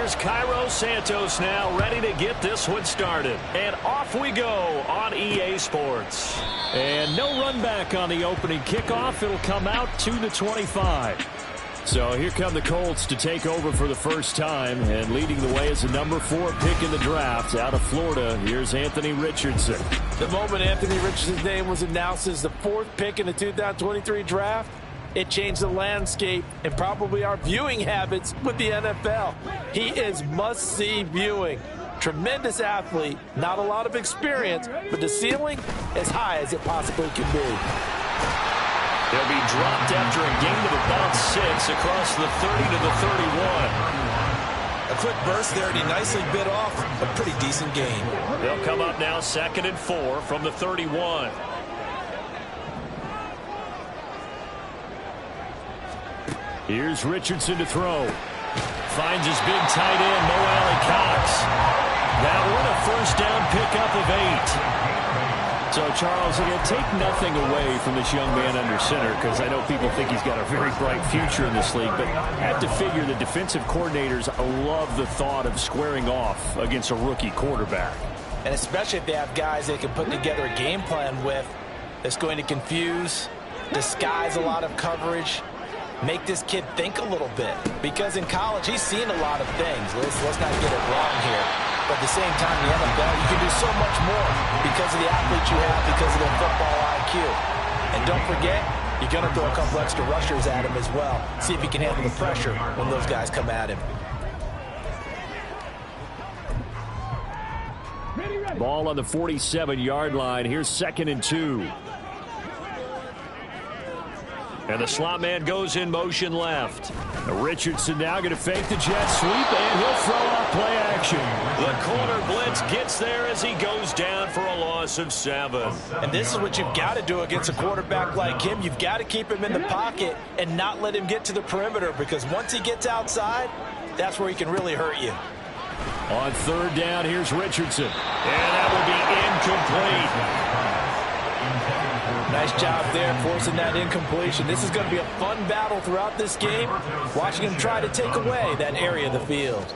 Here's Cairo Santos now ready to get this one started. And off we go on EA Sports. And no run back on the opening kickoff. It'll come out to the 25. So here come the Colts to take over for the first time. And leading the way is the number 4 pick in the draft out of Florida. Here's Anthony Richardson. The moment Anthony Richardson's name was announced as the 4th pick in the 2023 draft, it changed the landscape and probably our viewing habits with the NFL. He is must-see viewing. Tremendous athlete, not a lot of experience, but the ceiling as high as it possibly can be. He'll be dropped after a gain of about 6 across the 30 to the 31. A quick burst there, and he nicely bit off a pretty decent gain. They'll come up now 2nd and 4 from the 31. Here's Richardson to throw. Finds his big tight end, Mo Alley-Cox. That one a first down pickup of 8. So, Charles, again, take nothing away from this young man under center, because I know people think he's got a very bright future in this league, but I have to figure the defensive coordinators love the thought of squaring off against a rookie quarterback. And especially if they have guys they can put together a game plan with that's going to confuse, disguise a lot of coverage, make this kid think a little bit. Because in college, he's seen a lot of things. Let's not get it wrong here. But at the same time, in the NFL, you can do so much more because of the athletes you have, because of their football IQ. And don't forget, you're going to throw a couple extra rushers at him as well. See if he can handle the pressure when those guys come at him. Ball on the 47-yard line. Here's 2nd and 2. And the slot man goes in motion left. Richardson now going to fake the jet sweep, and he'll throw off play action. The corner blitz gets there as he goes down for a loss of 7. And this is what you've got to do against a quarterback like him. You've got to keep him in the pocket and not let him get to the perimeter, because once he gets outside, that's where he can really hurt you. On 3rd down, here's Richardson. And that will be incomplete. Nice job there, forcing that incompletion. This is going to be a fun battle throughout this game, watching him try to take away that area of the field.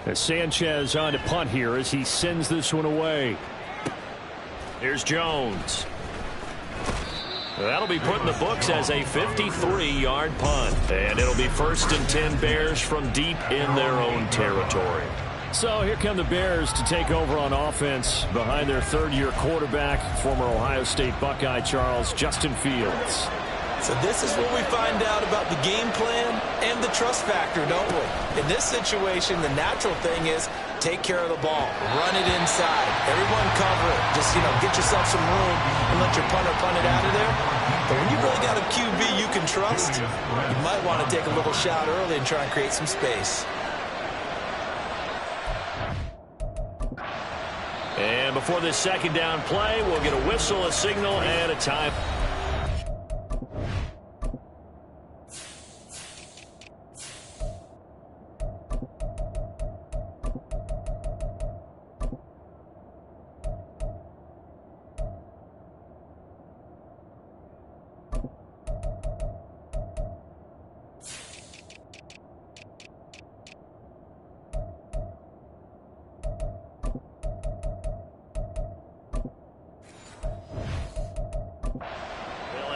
As Sanchez on to punt here as he sends this one away. Here's Jones. That'll be put in the books as a 53-yard punt. And it'll be 1st and 10 Bears from deep in their own territory. So here come the Bears to take over on offense behind their 3rd-year quarterback, former Ohio State Buckeye Justin Fields. So this is where we find out about the game plan and the trust factor, don't we? In this situation, the natural thing is take care of the ball, run it inside, everyone cover it. Just, get yourself some room and let your punter punt it out of there. But when you really got a QB you can trust, you might want to take a little shot early and try and create some space. And before this 2nd down play, we'll get a whistle, a signal, and a time.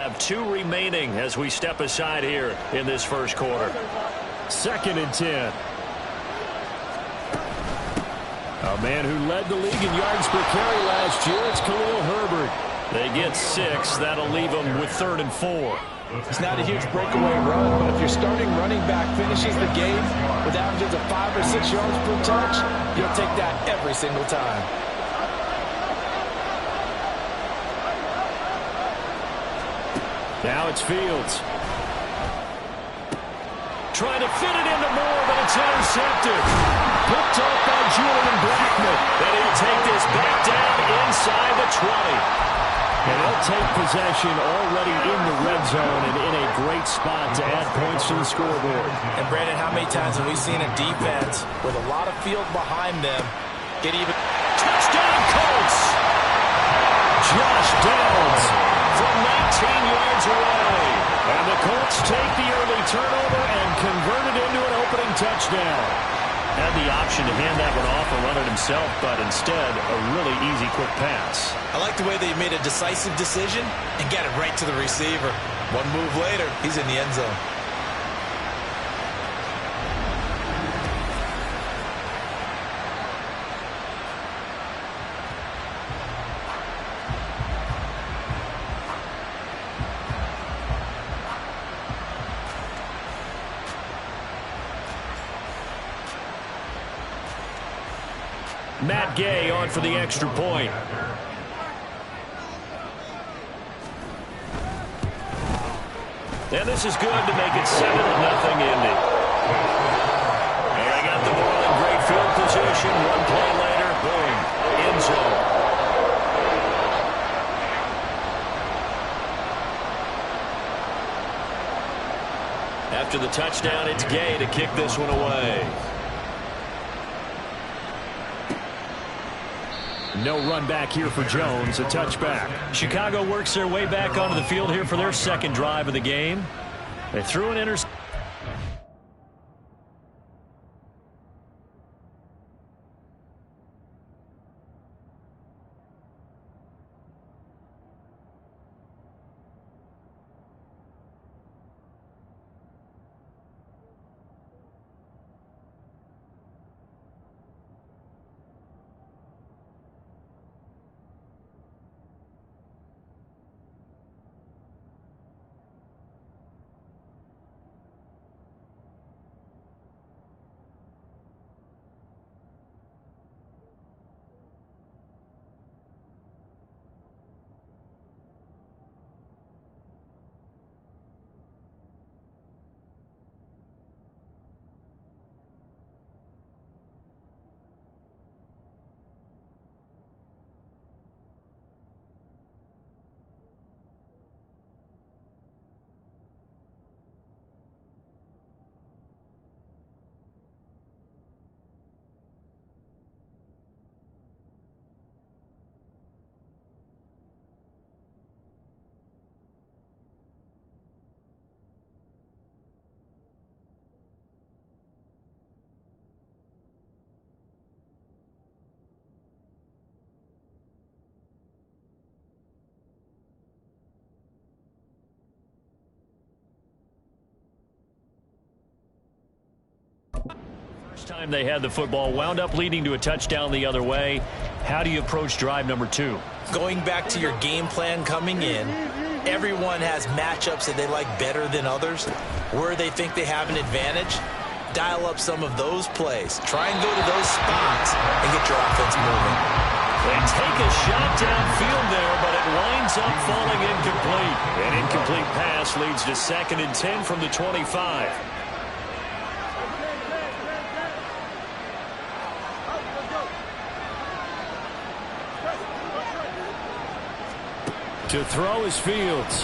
Have 2 remaining as we step aside here in this first quarter. 2nd and 10. A man who led the league in yards per carry last year, it's Khalil Herbert. They get 6. That'll leave them with 3rd and 4. It's not a huge breakaway run, but if your starting running back finishes the game with averages of 5 or 6 yards per touch, you'll take that every single time. Now it's Fields. Trying to fit it into Moore, but it's intercepted. Picked off by Julian Blackmon. And he'll take this back down inside the 20. And they'll take possession already in the red zone and in a great spot to add points to the scoreboard. And Brandon, how many times have we seen a defense with a lot of field behind them get even? Touchdown Colts! Josh Downs from 19 yards away. And the Colts take the early turnover and convert it into an opening touchdown. Had the option to hand that one off or run it himself, but instead a really easy, quick pass. I like the way they made a decisive decision and got it right to the receiver. One move later, he's in the end zone. Matt Gay on for the extra point. And this is good to make it 7-0 Indy. And they got the ball in great field position. One play later, boom, end zone. After the touchdown, it's Gay to kick this one away. No run back here for Jones, a touchback. Chicago works their way back onto the field here for their second drive of the game. They threw an interception. First time they had the football, wound up leading to a touchdown the other way. How do you approach drive number 2? Going back to your game plan coming in, everyone has matchups that they like better than others. Where they think they have an advantage, dial up some of those plays. Try and go to those spots and get your offense moving. They take a shot downfield there, but it winds up falling incomplete. An incomplete pass leads to 2nd and 10 from the 25. To throw is Fields.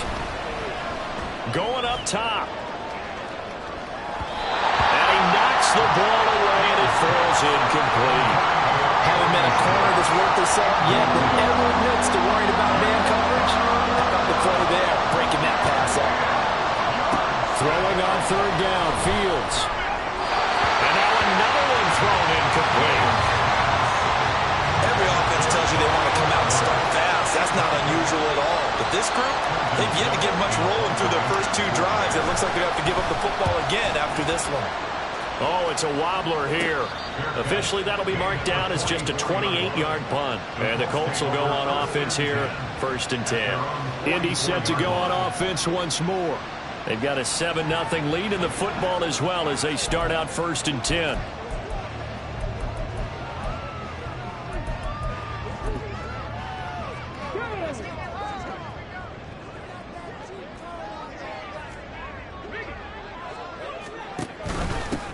Going up top. And he knocks the ball away, and it falls incomplete. Haven't met a corner that's worth their salt yet, but never admits to worrying about man coverage. How about the play there, breaking that pass up? Throwing on 3rd down, Fields. And now another one thrown incomplete. Every offense tells you they want to come out and start fast. That's not unusual at all. But this group, they've yet to get much rolling through their first 2 drives. It looks like they have to give up the football again after this one. Oh, it's a wobbler here. Officially, that'll be marked down as just a 28-yard punt. And the Colts will go on offense here, 1st and 10. Indy set to go on offense once more. They've got a 7-0 lead in the football as well as they start out 1st and 10.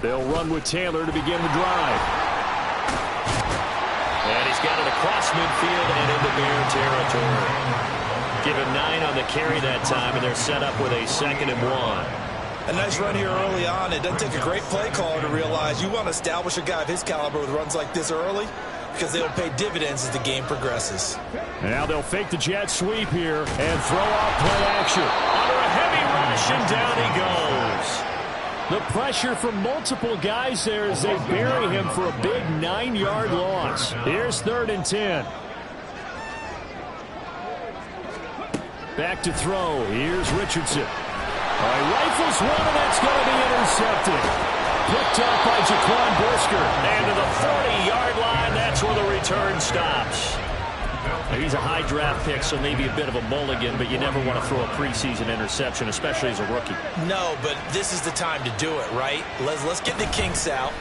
They'll run with Taylor to begin the drive. And he's got it across midfield and into Bear territory. Give him 9 on the carry that time, and they're set up with a 2nd and 1. A nice run here early on. It doesn't take a great play caller to realize you want to establish a guy of his caliber with runs like this early because they'll pay dividends as the game progresses. Now they'll fake the jet sweep here and throw off play action. Under a heavy rush. rush, and down he goes. The pressure from multiple guys there as they bury him for a big 9-yard loss. Here's 3rd and 10. Back to throw. Here's Richardson. He rifles one, and that's going to be intercepted. Picked up by Jaquan Brisker. And to the 40-yard line, that's where the return stops. He's a high draft pick, so maybe a bit of a mulligan, but you never want to throw a preseason interception, especially as a rookie. No, but this is the time to do it, right? Let's get the kinks out.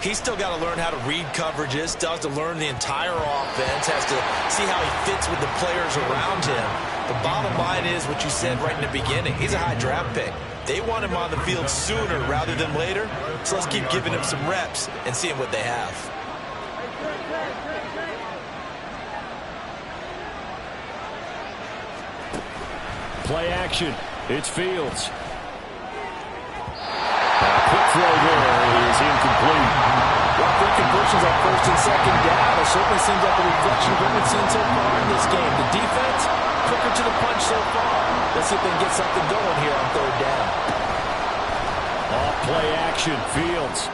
He's still got to learn how to read coverages, still has to learn the entire offense, has to see how he fits with the players around him. The bottom line is what you said right in the beginning. He's a high draft pick. They want him on the field sooner rather than later, so let's keep giving him some reps and seeing what they have. Play action. It's Fields. Quick throw there is incomplete. Well, 3 conversions on 1st and 2nd down. It certainly seems like a reflection of what we've seen so far in this game. The defense, quicker to the punch so far. Let's see if they can get something going here on 3rd down. Off play action. Fields.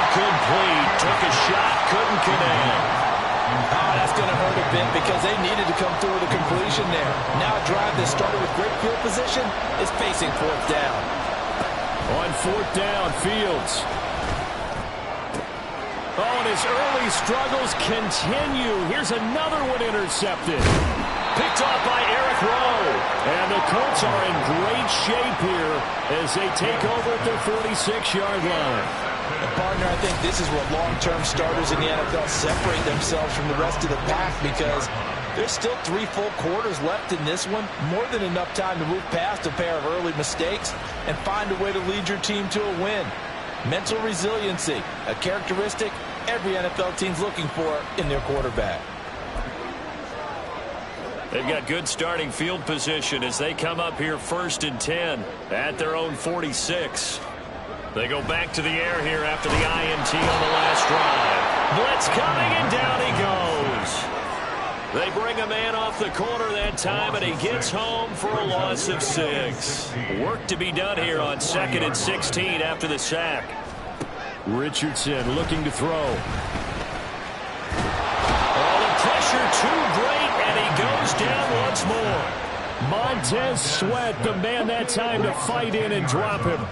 Complete. Took a shot. Couldn't connect. Oh, that's going to hurt a bit because they needed to come through with a completion there. Now a drive that started with great field position is facing 4th down. On 4th down, Fields. Oh, and his early struggles continue. Here's another one intercepted. Picked off by Eric Rowe. And the Colts are in great shape here as they take over at their 46-yard line. And partner, I think this is where long-term starters in the NFL separate themselves from the rest of the pack because there's still 3 full quarters left in this one. More than enough time to move past a pair of early mistakes and find a way to lead your team to a win. Mental resiliency, a characteristic every NFL team's looking for in their quarterback. They've got good starting field position as they come up here 1st and 10 at their own 46. They go back to the air here after the INT on the last drive. Blitz coming, and down he goes. They bring a man off the corner that time, and he gets home for a loss of 6. Work to be done here on 2nd and 16 after the sack. Richardson looking to throw. Oh, the pressure too great, and he goes down once more. Montez Sweat, the man that time to fight in and drop him.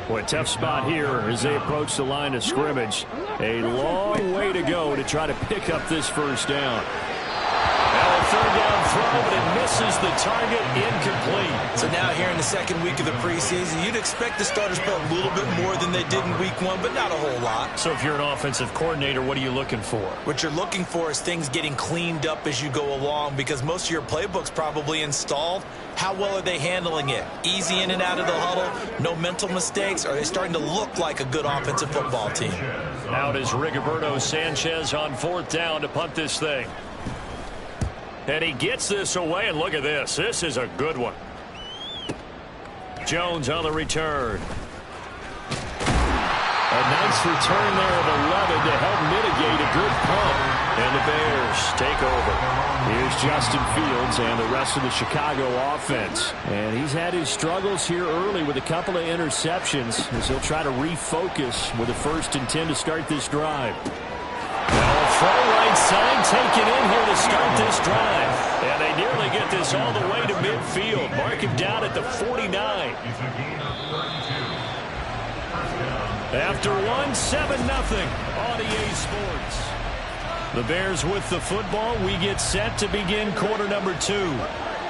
Boy, tough spot here as they approach the line of scrimmage. A long way to go to try to pick up this 1st down. Now a 3rd down throw, but it misses the target, incomplete. So now here in the 2nd week of the preseason, you'd expect the starters to play a little bit more than they did in week 1, but not a whole lot. So if you're an offensive coordinator, what are you looking for? What you're looking for is things getting cleaned up as you go along because most of your playbook's probably installed. How well are they handling it? Easy in and out of the huddle, no mental mistakes? Are they starting to look like a good offensive football team? Out is Rigoberto Sanchez on 4th down to punt this thing. And he gets this away, and look at this. This is a good one. Jones on the return. A nice return there of 11 to help mitigate a good punt. And the Bears take over. Here's Justin Fields and the rest of the Chicago offense. And he's had his struggles here early with a couple of interceptions as he'll try to refocus with a 1st and 10 to start this drive. Now a throw right side taken in here to start this drive. And they nearly get this all the way to midfield. Mark him down at the 49. After one, 7-0 on EA Sports. The Bears with the football. We get set to begin quarter number 2.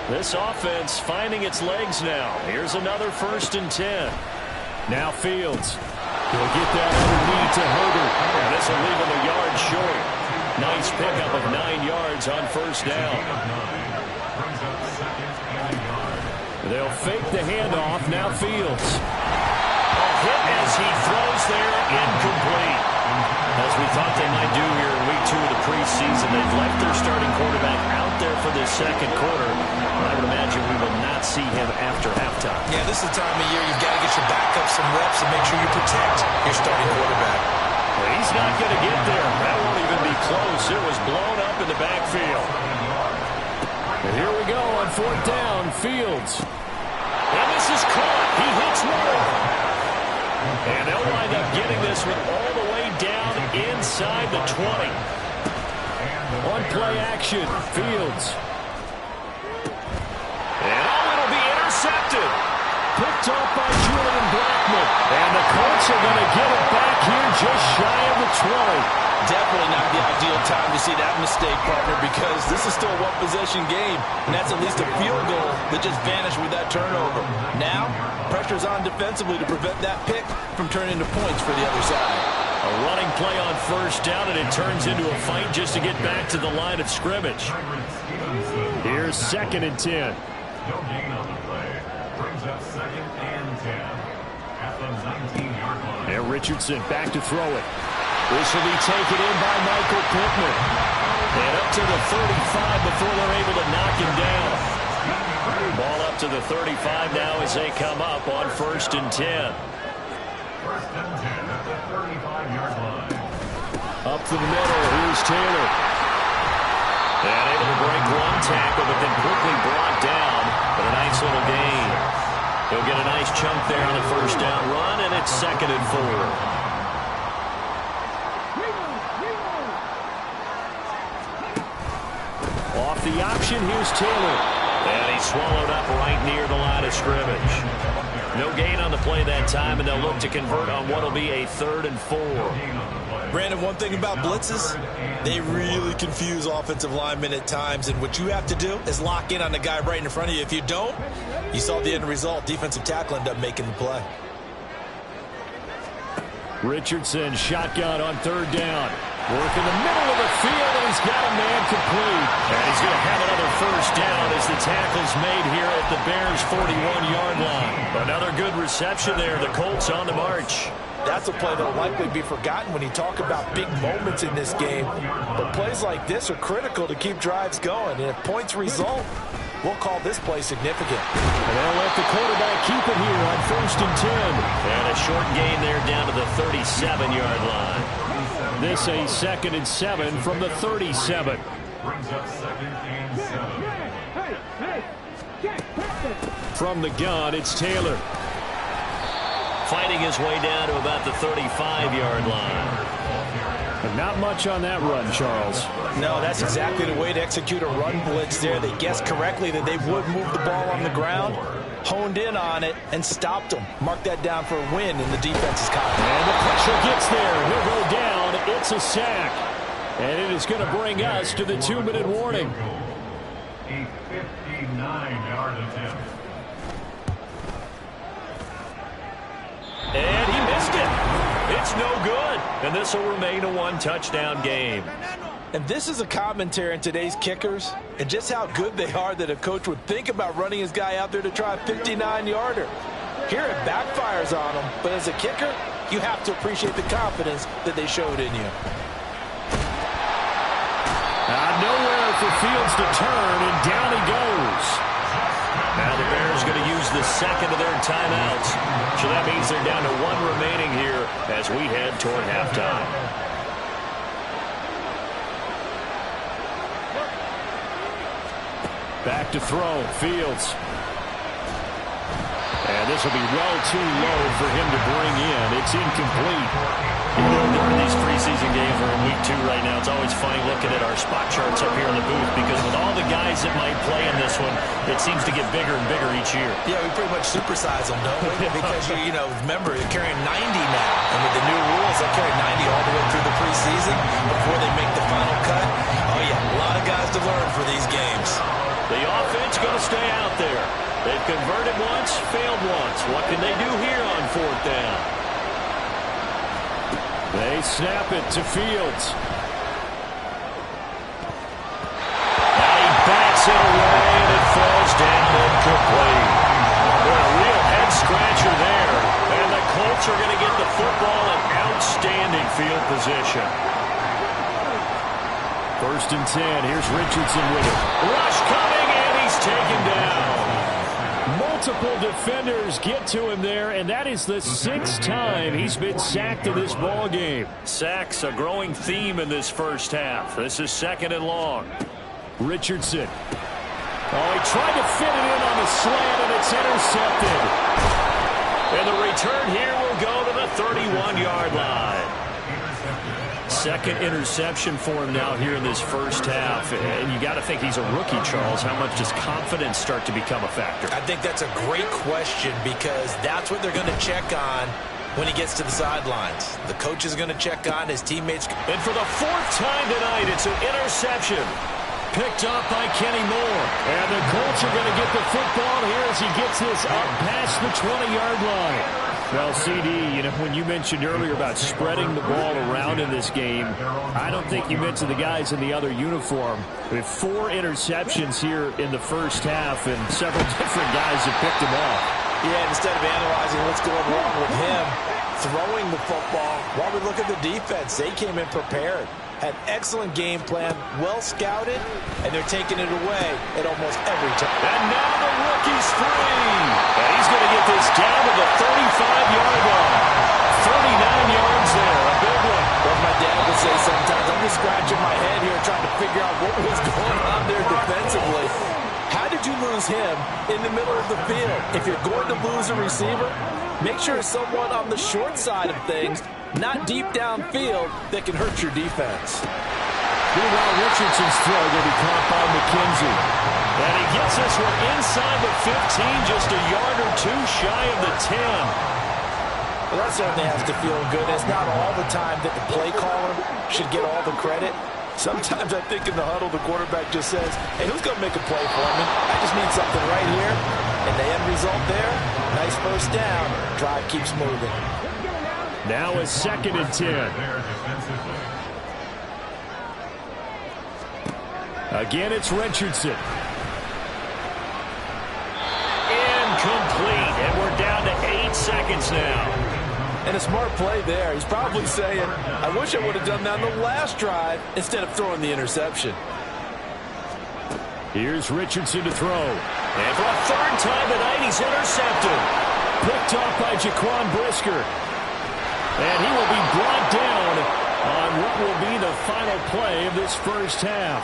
This offense finding its legs now. Here's another 1st and 10. Now Fields. He'll get that underneath to Herbert. And this will leave him a yard short. Nice pickup of 9 yards on 1st down. They'll fake the handoff. Now Fields. A hit as he throws there, incomplete. As we thought they might do here in week 2 of the preseason, they've left their starting quarterback out there for this second quarter. I would imagine we will not see him after halftime. Yeah, this is the time of year you've got to get your backup some reps and make sure you protect your starting quarterback. Well, he's not going to get there. That won't even be close. It was blown up in the backfield. And here we go on 4th down. Fields. And this is caught. He hits Moore. And they'll wind up getting this one all the way down inside the 20. On play action, Fields. And it'll be intercepted. Picked off by Julian Blackmon. And the Colts are going to get it back here just shy of the 20. Definitely not the ideal time to see that mistake, partner, because this is still a one-possession game, and that's at least a field goal that just vanished with that turnover. Now, pressure's on defensively to prevent that pick from turning into points for the other side. A running play on 1st down, and it turns into a fight just to get back to the line of scrimmage. Here's 2nd and 10. No gain on the play. Brings up 2nd and 10 at the 19-yard line. And Richardson back to throw it. This will be taken in by Michael Pittman. And up to the 35 before they're able to knock him down. Ball up to the 35 now as they come up on 1st and 10. 1st and 10 at the 35-yard line. Up to the middle, here's Taylor. And able to break one tackle, but then quickly brought down. But a nice little gain. He'll get a nice chunk there on the 1st down run, and it's 2nd and 4. Off the option, here's Taylor. And he's swallowed up right near the line of scrimmage. No gain on the play that time, and they'll look to convert on what will be a 3rd and 4. Brandon, one thing about blitzes, they really confuse offensive linemen at times, and what you have to do is lock in on the guy right in front of you. If you don't, you saw the end result. Defensive tackle ended up making the play. Richardson, shotgun on 3rd down. Work in the middle of the field, and he's got a man complete. And he's going to have another 1st down as the tackle's made here at the Bears' 41-yard line. Another good reception there. The Colts on the march. That's a play that will likely be forgotten when you talk about big moments in this game. But plays like this are critical to keep drives going. And if points result, we'll call this play significant. And they'll let the quarterback keep it here on 1st and 10. And a short gain there down to the 37-yard line. This a 2nd and 7 from the 37. Brings up 2nd and 7. From the gun, it's Taylor. Fighting his way down to about the 35-yard line. And not much on that run, Charles. No, that's exactly the way to execute a run blitz there. They guessed correctly that they would move the ball on the ground, honed in on it, and stopped them. Mark that down for a win in the defense's column. And the pressure gets there. He'll go down. It's a sack. And it is going to bring us to the 2-minute warning. A 59-yard attempt. And he missed it. It's no good. And this will remain a 1-touchdown game. And this is a commentary on today's kickers and just how good they are that a coach would think about running his guy out there to try a 59-yarder. Here it backfires on him, but as a kicker, you have to appreciate the confidence that they showed in you. Nowhere for Fields to turn, and down he goes. Now the Bears going to use the second of their timeouts. So that means they're down to 1 remaining here as we head toward halftime. Back to throw, Fields. And this will be well too low for him to bring in. It's incomplete. You know, during these preseason games, we're in week 2 right now. It's always funny looking at our spot charts up here in the booth because with all the guys that might play in this one, it seems to get bigger and bigger each year. Yeah, we pretty much supersize them, don't we? Because, remember, you're carrying 90 now. And with the new rules, they'll carry 90 all the way through the preseason before they make the final cut. Oh, yeah, a lot of guys to learn for these games. The offense going to stay out there. They've converted once, failed once. What can they do here on fourth down? They snap it to Fields. Bats it away, and it falls down incomplete. What a real head-scratcher there. And the Colts are going to get the football in outstanding field position. 1st and 10. Here's Richardson with it. Rush coming, and he's taken down. Multiple defenders get to him there, and that is the 6th time he's been sacked in this ball game. Sacks, a growing theme in this first half. This is 2nd and long. Richardson. Oh, he tried to fit it in on the slant, and it's intercepted. And the return here will go to the 31-yard line. 2nd interception for him now here in this first half. And you got to think he's a rookie, Charles. How much does confidence start to become a factor? I think that's a great question because that's what they're going to check on when he gets to the sidelines. The coach is going to check on his teammates. And for the 4th time tonight, it's an interception. Picked off by Kenny Moore. And the Colts are going to get the football here as he gets this up past the 20-yard line. Well, CD, when you mentioned earlier about spreading the ball around in this game, I don't think you mentioned the guys in the other uniform. We have 4 interceptions here in the first half, and several different guys have picked them off. Yeah, instead of analyzing what's going wrong with him throwing the football, while we look at the defense, they came in prepared. An excellent game plan, well scouted, and they're taking it away at almost every time. And now the rookie's free. And he's going to get this down to the 35-yard line. 39 yards there, a big one. What my dad would say sometimes, I'm just scratching my head here trying to figure out what was going on there defensively. How did you lose him in the middle of the field? If you're going to lose a receiver, make sure it's someone on the short side of things, not deep downfield, that can hurt your defense. Meanwhile, Richardson's throw going to be caught by McKenzie. And he gets this one inside the 15, just a yard or two shy of the 10. Well, that certainly has to feel good. It's not all the time that the play caller should get all the credit. Sometimes I think in the huddle, the quarterback just says, hey, who's going to make a play for me? I just need something right here. And the end result there, nice first down. Drive keeps moving. Now a 2nd and 10. Again, it's Richardson. Incomplete, and we're down to 8 seconds now. And a smart play there. He's probably saying, I wish I would have done that on the last drive instead of throwing the interception. Here's Richardson to throw. And for a 3rd time tonight, he's intercepted. Picked off by Jaquan Brisker. And he will be brought down on what will be the final play of this first half.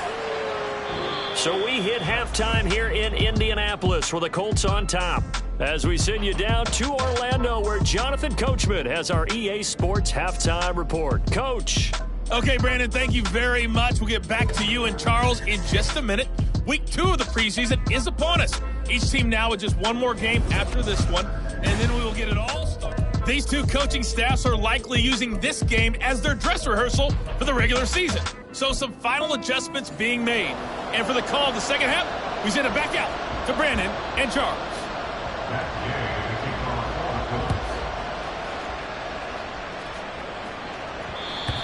So we hit halftime here in Indianapolis with the Colts on top. As we send you down to Orlando, where Jonathan Coachman has our EA Sports halftime report. Coach. Okay, Brandon, thank you very much. We'll get back to you and Charles in just a minute. Week 2 of the preseason is upon us. Each team now with just one more game after this one, and then we will get it all started. These 2 coaching staffs are likely using this game as their dress rehearsal for the regular season. So some final adjustments being made. And for the call of the second half, we send it back out to Brandon and Charles.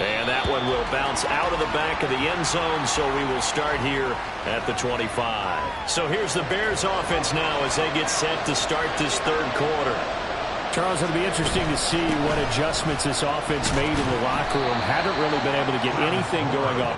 And that one will bounce out of the back of the end zone, so we will start here at the 25. So here's the Bears offense now as they get set to start this 3rd quarter. Charles, it'll be interesting to see what adjustments this offense made in the locker room. Haven't really been able to get anything going on.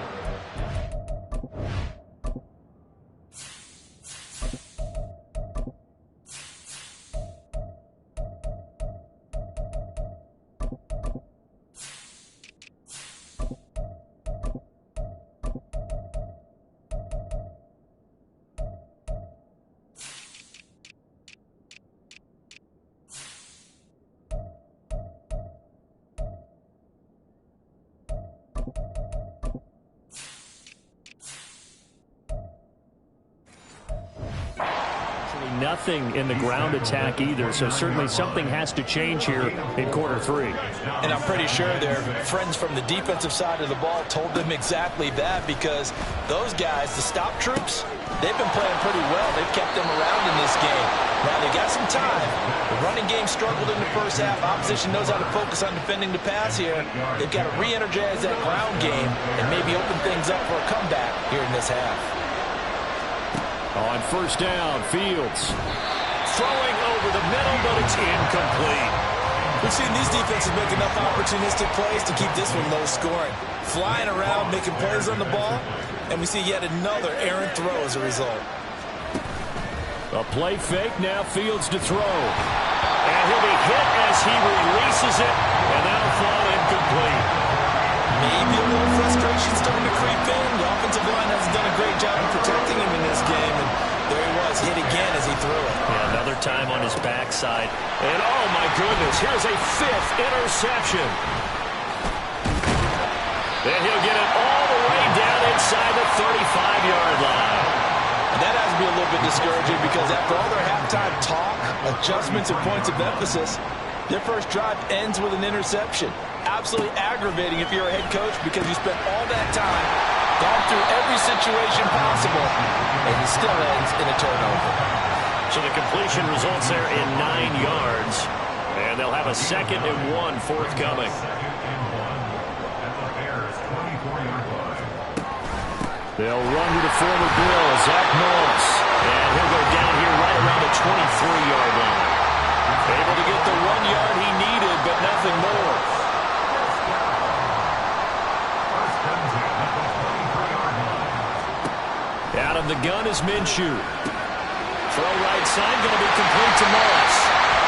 nothing in the ground attack either, so certainly something has to change here in quarter 3. And I'm pretty sure their friends from the defensive side of the ball told them exactly that, because those guys, the stop troops, they've been playing pretty well. They've kept them around in this game. Now they got some time. The running game struggled in the first half. Opposition knows how to focus on defending the pass here. They've got to re-energize that ground game and maybe open things up for a comeback here in this half. On first down, Fields Throwing over the middle, but it's incomplete. We've seen these defenses make enough opportunistic plays to keep this one low scoring. Flying around, making plays on the ball, and we see yet another errant throw as a result. A play fake, now Fields to throw. And he'll be hit as he releases it, and that'll fall incomplete. Maybe a little frustration starting to creep in. The offensive line hasn't done a great job of protecting him in this game, and there he was, hit again as he threw it. Yeah, another time on his backside. And oh my goodness, here's a 5th interception. And he'll get it all the way down inside the 35-yard line. And that has to be a little bit discouraging, because after all their halftime talk, adjustments, and points of emphasis, their first drive ends with an interception. Absolutely aggravating if you're a head coach, because you spent all that time, gone through every situation possible, and it still ends in a turnover. So the completion results there in 9 yards, and they'll have a 2nd and 1 forthcoming. They'll run to the former Bill, Zach Moss. And he'll go down here right around the 23-yard line. Able to get the 1 yard he needed, but nothing more. Out of the gun is Minshew. Throw right side, going to be complete to Moss.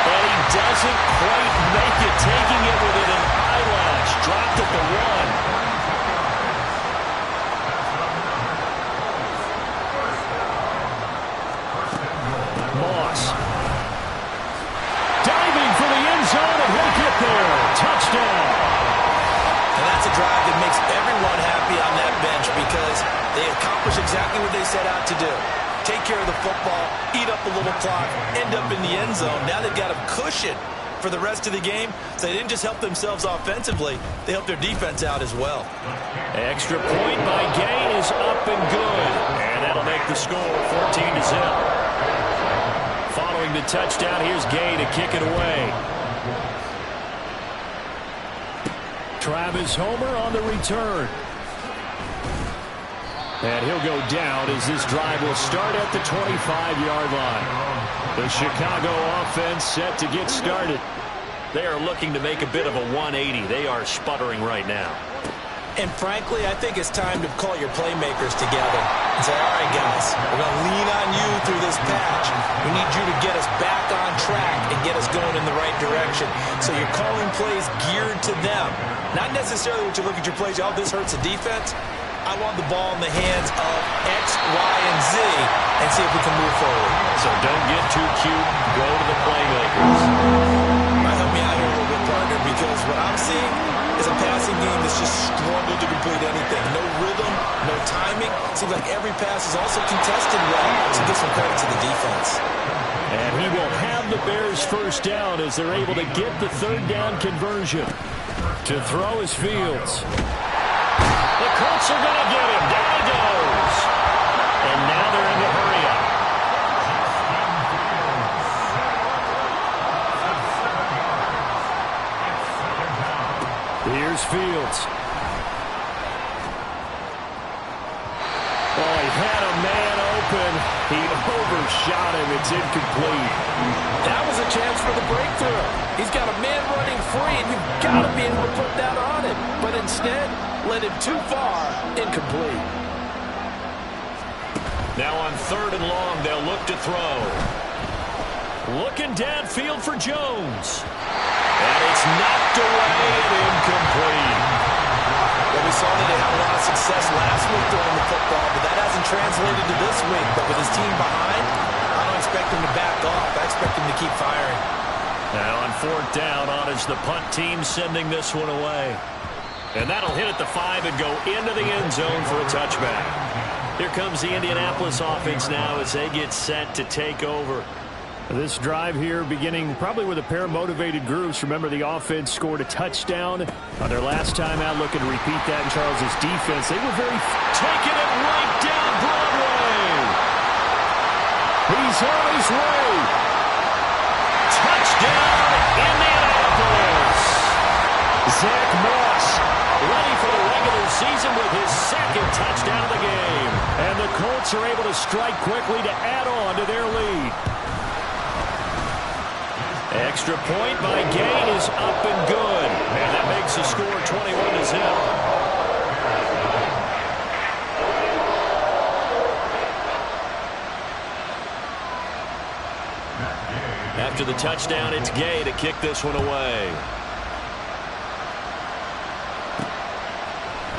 And he doesn't quite make it, taking it within an eyelash. Dropped at the 1. Diving for the end zone, and he'll get there. Touchdown. And that's a drive that makes everyone happy on that bench, because they accomplish exactly what they set out to do. Take care of the football, eat up a little clock, end up in the end zone. Now they've got a cushion for the rest of the game, so they didn't just help themselves offensively, they helped their defense out as well. Extra point by Gay is up and good. And that'll make the score 14-0. Following the touchdown, here's Gay to kick it away. Travis Homer on the return. And he'll go down as this drive will start at the 25-yard line. The Chicago offense set to get started. They are looking to make a bit of a 180. They are sputtering right now. And frankly, I think it's time to call your playmakers together and say, all right, guys, we're going to lean on you through this patch. We need you to get us back on track and get us going in the right direction. So you're calling plays geared to them. Not necessarily what you look at your plays, oh, this hurts the defense. I want the ball in the hands of X, Y, and Z and see if we can move forward. So don't get too cute. Go to the playmakers. Help me out here a little bit, partner, because what I'm seeing is a passing game that's just struggled to complete anything. No rhythm, no timing. Seems like every pass is also contested well. So give some credit to the defense. And he will have the Bears first down as they're able to get the third down conversion. To throw is Fields. The Colts are going to get him. Down he goes. And now they're in the hurry-up. Here's Fields. Oh, he had a man open. He overshot him. It's incomplete. That was a chance for the breakthrough. He's got a man running free, and you've got to be able to put that on him. But instead, led him too far, incomplete. Now on 3rd and long, they'll look to throw. Looking downfield for Jones. And it's knocked away and incomplete. Well, we saw that they had a lot of success last week throwing the football, but that hasn't translated to this week. But with his team behind, I don't expect him to back off. I expect him to keep firing. Now on 4th down, on is the punt team sending this one away. And that'll hit at the 5 and go into the end zone for a touchback. Here comes the Indianapolis offense now as they get set to take over. This drive here beginning probably with a pair of motivated groups. Remember, the offense scored a touchdown on their last time out, looking to repeat that in Charles' defense. They were very taking it right down Broadway. He's on his way. Touchdown, Indianapolis. Zach Moss ready for the regular season with his second touchdown of the game. And the Colts are able to strike quickly to add on to their lead. Extra point by Gay is up and good. And that makes the score 21-0. After the touchdown, it's Gay to kick this one away.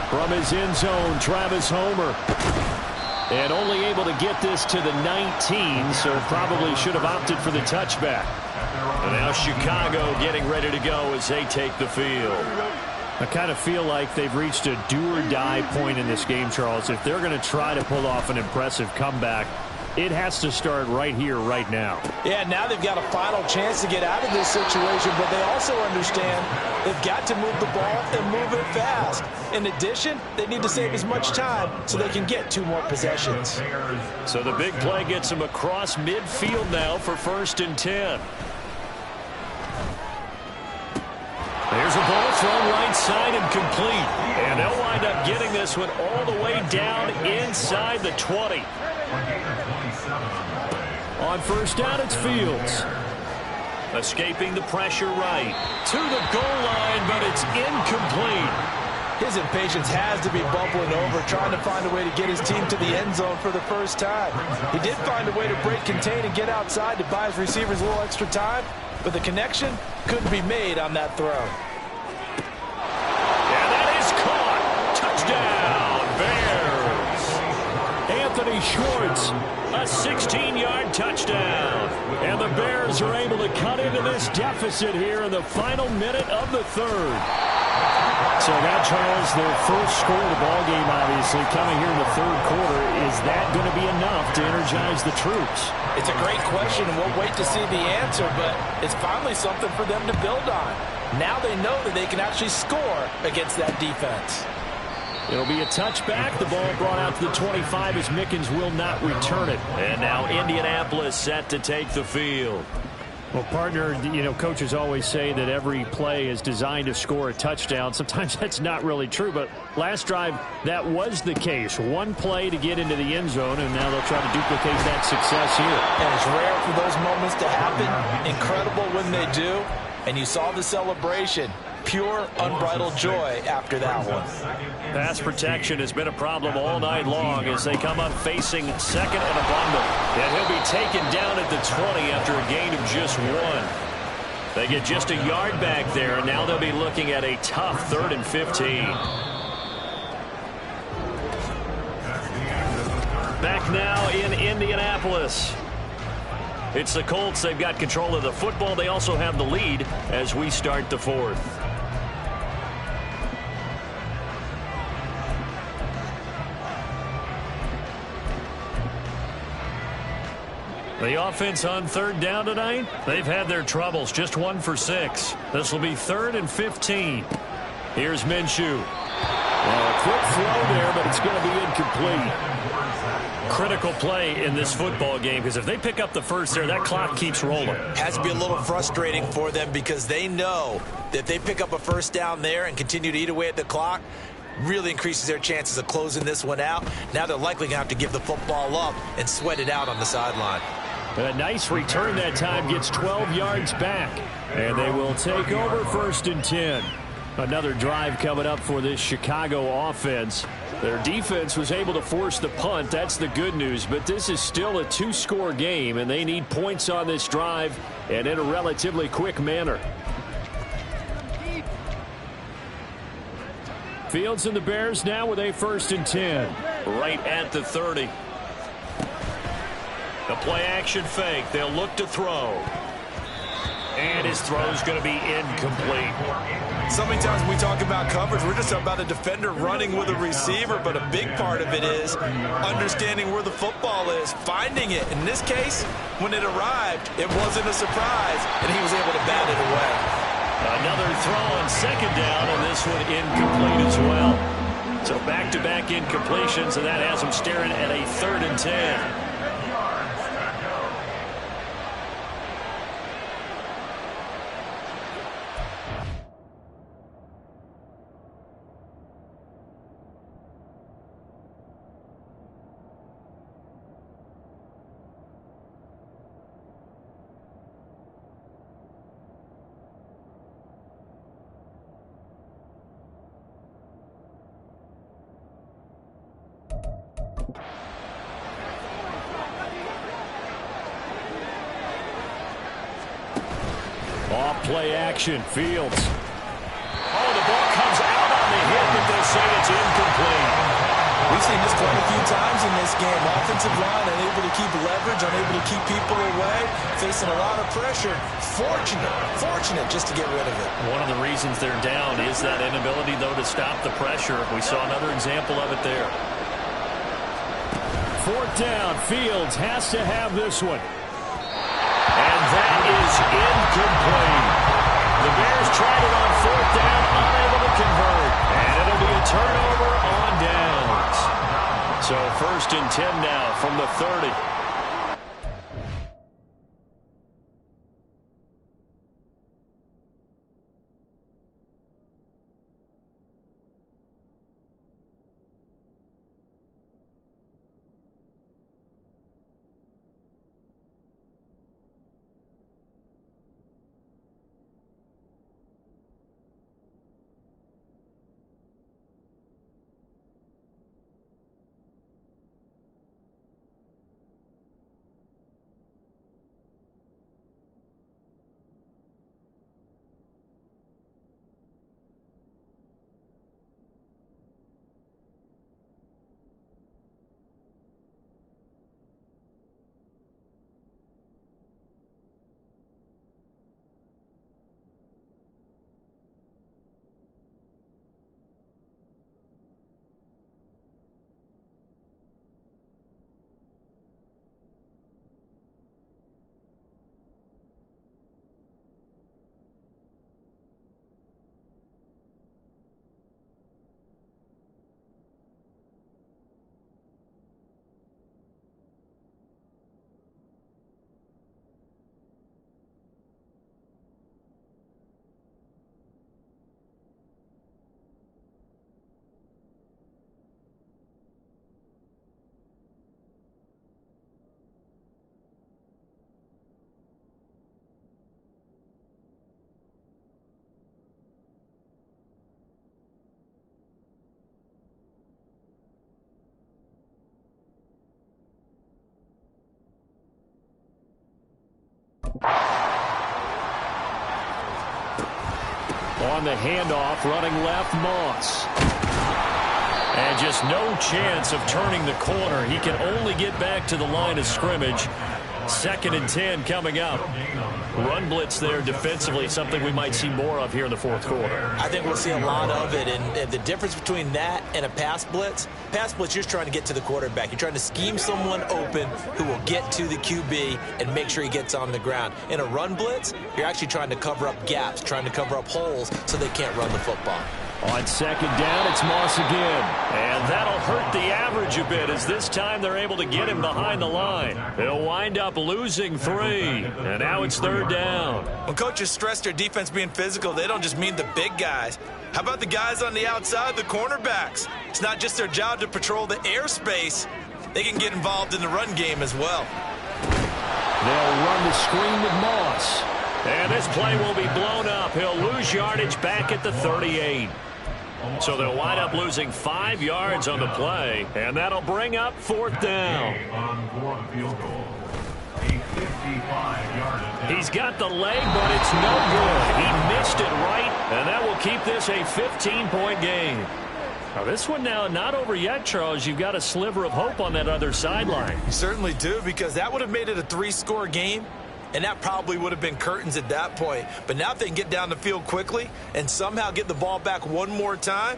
From his end zone, Travis Homer. And only able to get this to the 19, so probably should have opted for the touchback. And now Chicago getting ready to go as they take the field. I kind of feel like they've reached a do-or-die point in this game, Charles. If they're going to try to pull off an impressive comeback, it has to start right here, right now. Yeah, now they've got a final chance to get out of this situation, but they also understand they've got to move the ball and move it fast. In addition, they need to save as much time so they can get 2 more possessions. So the big play gets them across midfield now for 1st and 10. There's a ball thrown right side and complete. And they'll wind up getting this one all the way down inside the 20. On 1st down, it's Fields. Escaping the pressure right. To the goal line, but it's incomplete. His impatience has to be bubbling over, trying to find a way to get his team to the end zone for the first time. He did find a way to break contain and get outside to buy his receivers a little extra time, but the connection couldn't be made on that throw. And that is caught. Touchdown, Bears. Anthony Schwartz, a 16-yard touchdown. And the Bears are able to cut into this deficit here in the final minute of the 3rd. So that, Charles, their first score of the ball game, obviously, coming here in the 3rd quarter. Is that going to be enough to energize the troops? It's a great question, and we'll wait to see the answer, but it's finally something for them to build on. Now they know that they can actually score against that defense. It'll be a touchback. The ball brought out to the 25 as Mickens will not return it. And now Indianapolis set to take the field. Well, partner, coaches always say that every play is designed to score a touchdown. Sometimes that's not really true, but last drive, that was the case. One play to get into the end zone, and now they'll try to duplicate that success here. And it's rare for those moments to happen. Incredible when they do. And you saw the celebration. Pure, unbridled joy after that one. Pass protection has been a problem all night long as they come up facing 2nd and a bundle. And he'll be taken down at the 20 after a gain of just 1. They get just a yard back there, and now they'll be looking at a tough 3rd and 15. Back now in Indianapolis. It's the Colts. They've got control of the football. They also have the lead as we start the 4th. The offense on 3rd down tonight, they've had their troubles. Just 1 for 6. This will be 3rd and 15. Here's Minshew. Well, a quick throw there, but it's going to be incomplete. Critical play in this football game, because if they pick up the first there, that clock keeps rolling. Has to be a little frustrating for them because they know that if they pick up a 1st down there and continue to eat away at the clock, really increases their chances of closing this one out. Now they're likely going to have to give the football up and sweat it out on the sideline. A nice return that time, gets 12 yards back. And they will take over 1st and 10. Another drive coming up for this Chicago offense. Their defense was able to force the punt. That's the good news. But this is still a 2-score game, and they need points on this drive and in a relatively quick manner. Fields and the Bears now with a 1st and 10. Right at the 30. The play action fake. They'll look to throw. And his throw is going to be incomplete. So many times when we talk about coverage, we're just talking about a defender running with a receiver, but a big part of it is understanding where the football is, finding it. In this case, when it arrived, it wasn't a surprise, and he was able to bat it away. Another throw on second down, and this one incomplete as well. So back-to-back incompletions, and that has him staring at a 3rd and 10. Off-play action, Fields. Oh, the ball comes out on the hit, but they'll say it's incomplete. We've seen this quite a few times in this game. Offensive line unable to keep leverage, unable to keep people away, facing a lot of pressure. Fortunate just to get rid of it. One of the reasons they're down is that inability, though, to stop the pressure. We saw another example of it there. 4th down, Fields has to have this one. And that is incomplete. The Bears tried it on 4th down, unable to convert. And it'll be a turnover on downs. So 1st and 10 now from the 30. On the handoff, running left, Moss. And just no chance of turning the corner. He can only get back to the line of scrimmage. 2nd and 10 coming up. Run blitz there defensively, something we might see more of here in the 4th quarter. I think we'll see a lot of it, and the difference between that and a pass blitz, you're just trying to get to the quarterback. You're trying to scheme someone open who will get to the QB and make sure he gets on the ground. In a run blitz, you're actually trying to cover up gaps, trying to cover up holes so they can't run the football. On 2nd down, it's Moss again. And that'll hurt the average a bit as this time they're able to get him behind the line. They'll wind up losing 3. And now it's 3rd down. When coaches stress their defense being physical, they don't just mean the big guys. How about the guys on the outside, the cornerbacks? It's not just their job to patrol the airspace. They can get involved in the run game as well. They'll run the screen with Moss. And this play will be blown up. He'll lose yardage back at the 38. So they'll wind up losing 5 yards on the play, and that'll bring up 4th down. He's got the leg, but it's no good. He missed it right, and that will keep this a 15-point game. Now this one now not over yet, Charles. You've got a sliver of hope on that other sideline. You certainly do, because that would have made it a 3-score game. and that probably would have been curtains at that point. But now if they can get down the field quickly and somehow get the ball back one more time,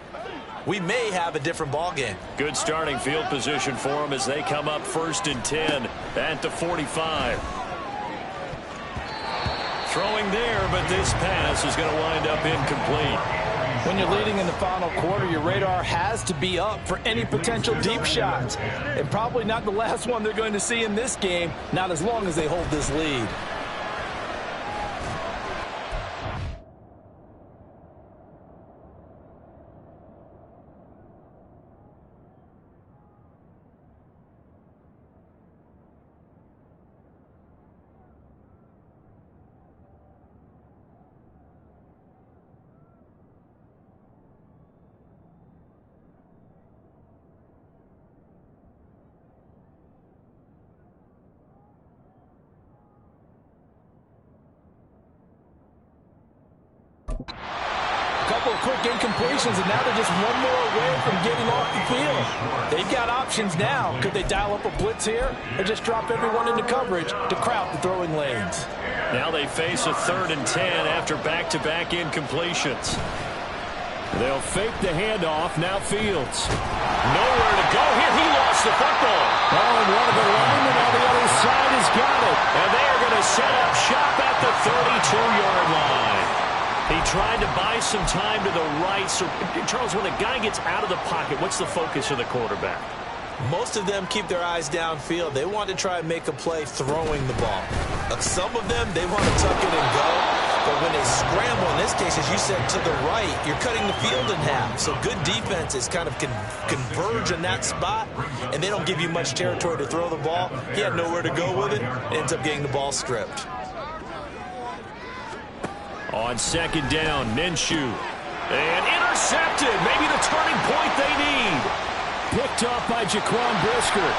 we may have a different ball game. Good starting field position for them as they come up 1st and 10 at the 45. Throwing there, but this pass is going to wind up incomplete. When you're leading in the final quarter, your radar has to be up for any potential deep shots. And probably not the last one they're going to see in this game, not as long as they hold this lead. A couple of quick incompletions, and now they're just one more away from getting off the field. They've got options now. Could they dial up a blitz here or just drop everyone into coverage to crowd the throwing lanes? Now they face a 3rd and 10 after back-to-back incompletions. They'll fake the handoff. Now Fields. Nowhere to go here. He lost the football. Oh, and one of the linemen on the other side has got it. And they are going to set up shop at the 32-yard line. He tried to buy some time to the right. So, Charles, when a guy gets out of the pocket, what's the focus of the quarterback? Most of them keep their eyes downfield. They want to try and make a play throwing the ball. Some of them, they want to tuck it and go. But when they scramble, in this case, as you said, to the right, you're cutting the field in half. So good defenses kind of converge in that spot, and they don't give you much territory to throw the ball. He had nowhere to go with it. Ends up getting the ball stripped. On 2nd down, Minshew. And intercepted. Maybe the turning point they need. Picked off by Jaquan Brisker.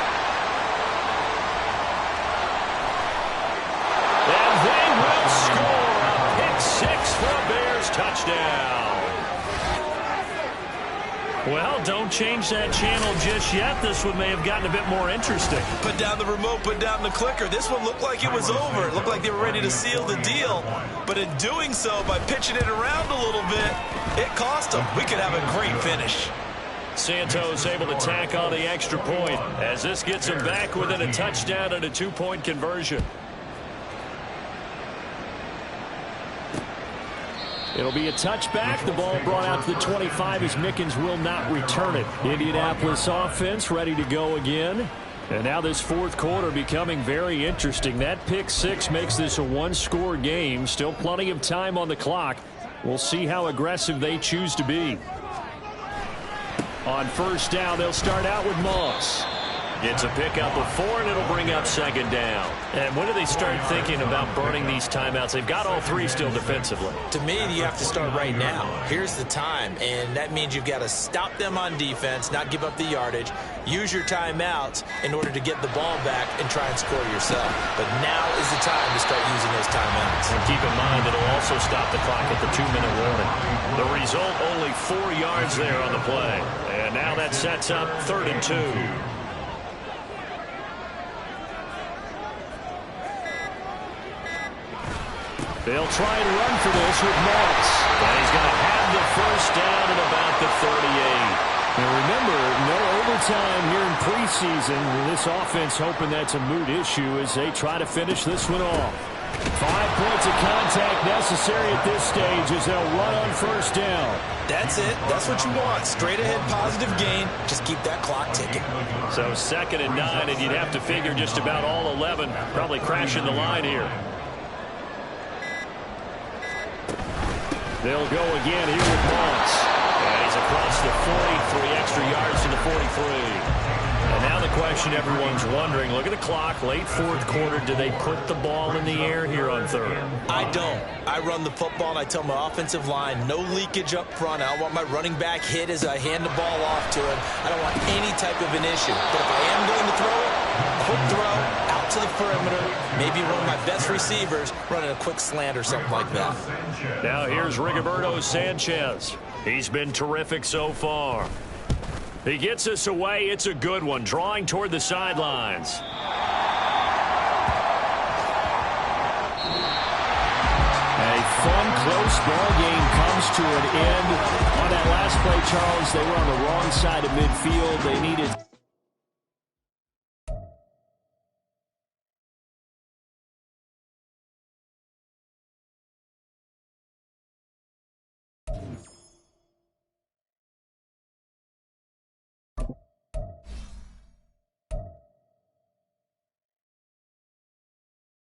And they will score a pick 6 for a Bears touchdown. Well, don't change that channel just yet. This one may have gotten a bit more interesting. Put down the remote, put down the clicker. This one looked like it was over. It looked like they were ready to seal the deal. But in doing so, by pitching it around a little bit, it cost them. We could have a great finish. Santos able to tack on the extra point as this gets him back within a touchdown and a 2-point conversion. It'll be a touchback. The ball brought out to the 25 as Mickens will not return it. Indianapolis offense ready to go again. And now this 4th quarter becoming very interesting. That pick 6 makes this a 1-score game. Still plenty of time on the clock. We'll see how aggressive they choose to be. On 1st down, they'll start out with Moss. Gets a pickup of 4, and it'll bring up 2nd down. And when do they start thinking about burning these timeouts? They've got all 3 still defensively. To me, you have to start right now. Here's the time, and that means you've got to stop them on defense, not give up the yardage, use your timeouts in order to get the ball back and try and score yourself. But now is the time to start using those timeouts. And keep in mind, it'll also stop the clock at the 2-minute warning. The result, only 4 yards there on the play. And now that sets up 3rd and 2. They'll try and run for this with Moss. And he's going to have the 1st down at about the 38. Now remember, no overtime here in preseason. This offense hoping that's a moot issue as they try to finish this one off. 5 points of contact necessary at this stage as they'll run on 1st down. That's it. That's what you want. Straight ahead positive gain. Just keep that clock ticking. So 2nd and 9, and you'd have to figure just about all 11 probably crashing the line here. They'll go again here with Moss. And he's across the 40, 3 extra yards to the 43. And now the question everyone's wondering, look at the clock, late 4th quarter, do they put the ball in the air here on 3rd? I don't. I run the football, and I tell my offensive line, no leakage up front. I don't want my running back hit as I hand the ball off to him. I don't want any type of an issue. But if I am going to throw it, quick throw, out to the perimeter, maybe one of my best receivers running a quick slant or something like that. Now here's Rigoberto Sanchez. He's been terrific so far. He gets us away. It's a good one, drawing toward the sidelines. close ball game comes to an end. On that last play, Charles, they were on the wrong side of midfield. They needed